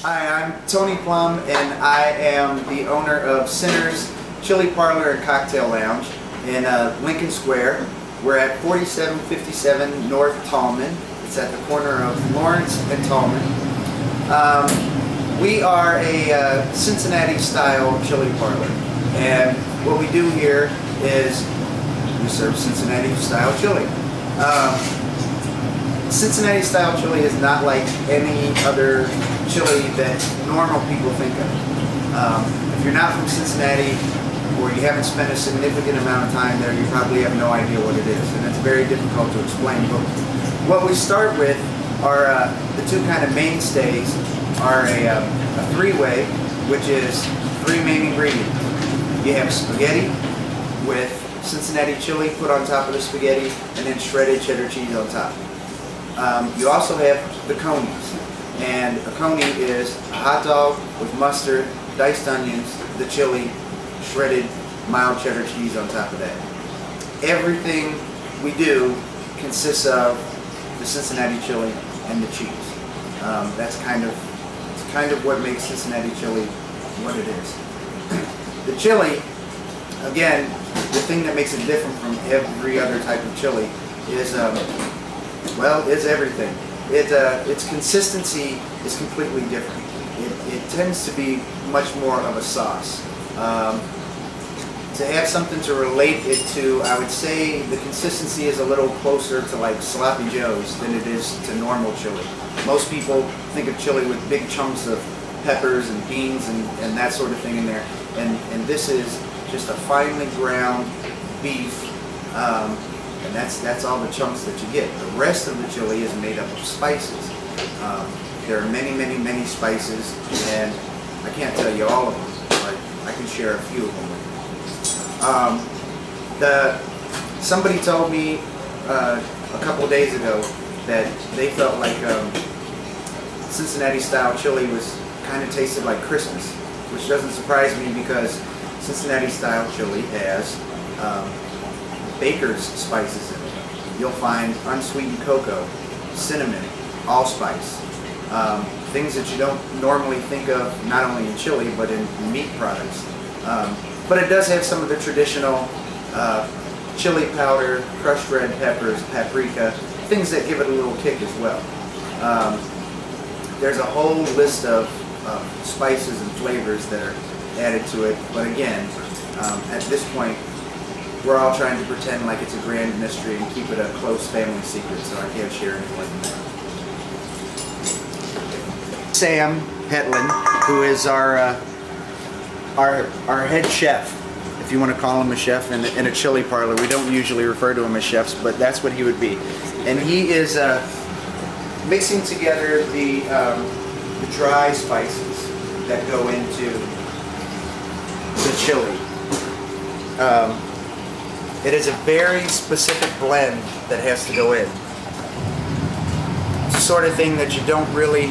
Hi, I'm Tony Plum, and I am the owner of Cinners Chili Parlor and Cocktail Lounge in Lincoln Square. We're at 4757 North Tallman. It's at the corner of Lawrence and Tallman. We are a Cincinnati-style chili parlor, and what we do here is we serve Cincinnati-style chili. Cincinnati-style chili is not like any other chili that normal people think of. If you're not from Cincinnati, or you haven't spent a significant amount of time there, you probably have no idea what it is, and it's very difficult to explain. But what we start with are the two kind of mainstays are a three-way, which is three main ingredients. You have spaghetti with Cincinnati chili put on top of the spaghetti, and then shredded cheddar cheese on top. You also have the conies, and a coney is a hot dog with mustard, diced onions, the chili, shredded mild cheddar cheese on top of that. Everything we do consists of the Cincinnati chili and the cheese. That's kind of what makes Cincinnati chili what it is. The chili, again, the thing that makes it different from every other type of chili is well, it's everything. Its consistency is completely different. It tends to be much more of a sauce. To have something to relate it to, I would say the consistency is a little closer to like Sloppy Joe's than it is to normal chili. Most people think of chili with big chunks of peppers and beans and that sort of thing in there. And this is just a finely ground beef. And that's all the chunks that you get. The rest of the chili is made up of spices. There are many spices, and I can't tell you all of them, but I can share a few of them with you. Somebody told me a couple days ago that they felt like Cincinnati-style chili was kind of tasted like Christmas, which doesn't surprise me because Cincinnati-style chili has baker's spices in it. You'll find unsweetened cocoa, cinnamon, allspice, things that you don't normally think of not only in chili but in meat products. But it does have some of the traditional chili powder, crushed red peppers, paprika, things that give it a little kick as well. There's a whole list of spices and flavors that are added to it, but again, at this point, we're all trying to pretend like it's a grand mystery and keep it a close family secret, so I can't share any more than that. Sam Hetland, who is our head chef, if you want to call him a chef in a chili parlor. We don't usually refer to him as chefs, but that's what he would be. And he is mixing together the dry spices that go into the chili. It is a very specific blend that has to go in. It's the sort of thing that you don't really...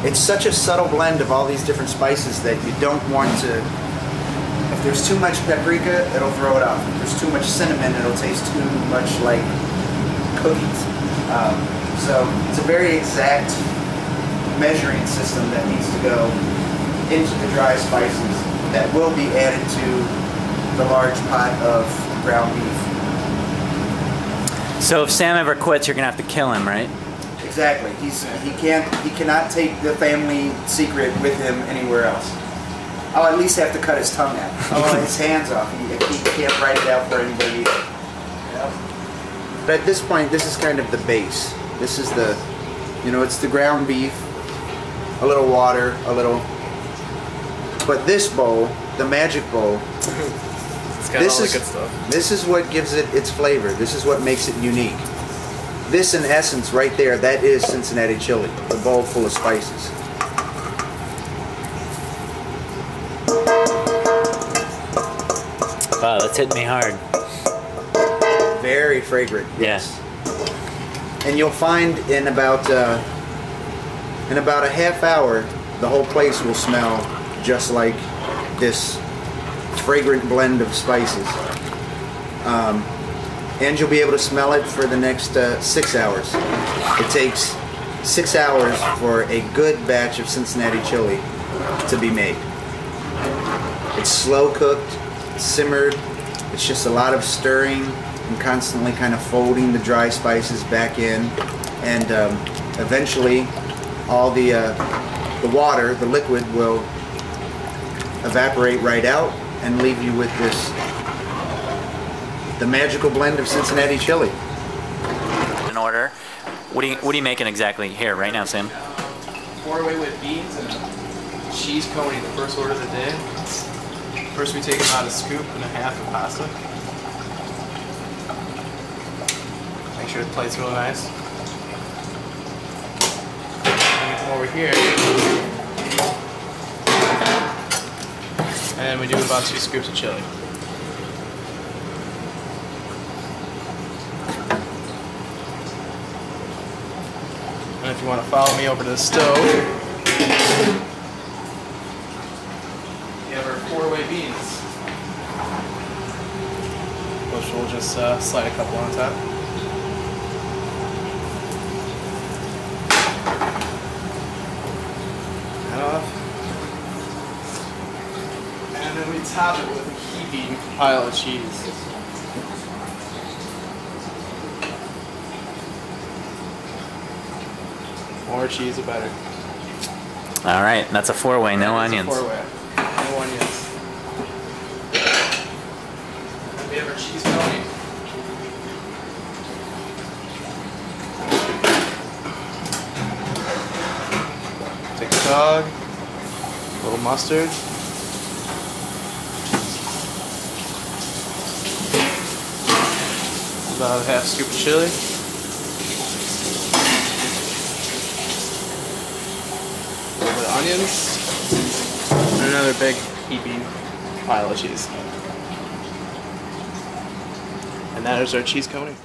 It's such a subtle blend of all these different spices that you don't want to... If there's too much paprika, it'll throw it off. If there's too much cinnamon, it'll taste too much like cookies. So it's a very exact measuring system that needs to go into the dry spices that will be added to the large pot of ground beef. So if Sam ever quits, you're gonna have to kill him, right? Exactly. He cannot take the family secret with him anywhere else. I'll at least have to cut his tongue out. Oh, his hands off. He can't write it out for anybody either. Yep. But at this point, this is kind of the base. This is the, it's the ground beef, a little water, a little. But this bowl, the magic bowl. This is good stuff. This is what gives it its flavor. This is what makes it unique. This, in essence, right there, that is Cincinnati chili, a bowl full of spices. Wow, that's hitting me hard. Very fragrant. Yes. And you'll find in about a half hour, the whole place will smell just like this fragrant blend of spices. And you'll be able to smell it for the next 6 hours. It takes 6 hours for a good batch of Cincinnati chili to be made. It's slow cooked, simmered. It's just a lot of stirring and constantly kind of folding the dry spices back in, and eventually all the water, the liquid, will evaporate right out and leave you with the magical blend of Cincinnati chili. In order. What are you making exactly here right now, Sam? 4-way with beans and cheese coney, the first order of the day. First we take about a scoop and a half of pasta. Make sure the plate's really nice. Then we come over here and we do about 2 scoops of chili. And if you want to follow me over to the stove, you have our 4-way beans, which we'll just slide a couple on top. That off. And then we top it with a heaping pile of cheese. More cheese, the better. All right, that's a 4-way, no onions. 4-way, no onions. And we have our cheese coney. Take a dog, a little mustard. About a half scoop of chili. Onions, and another big heaping pile of cheese. And that is our cheese coney.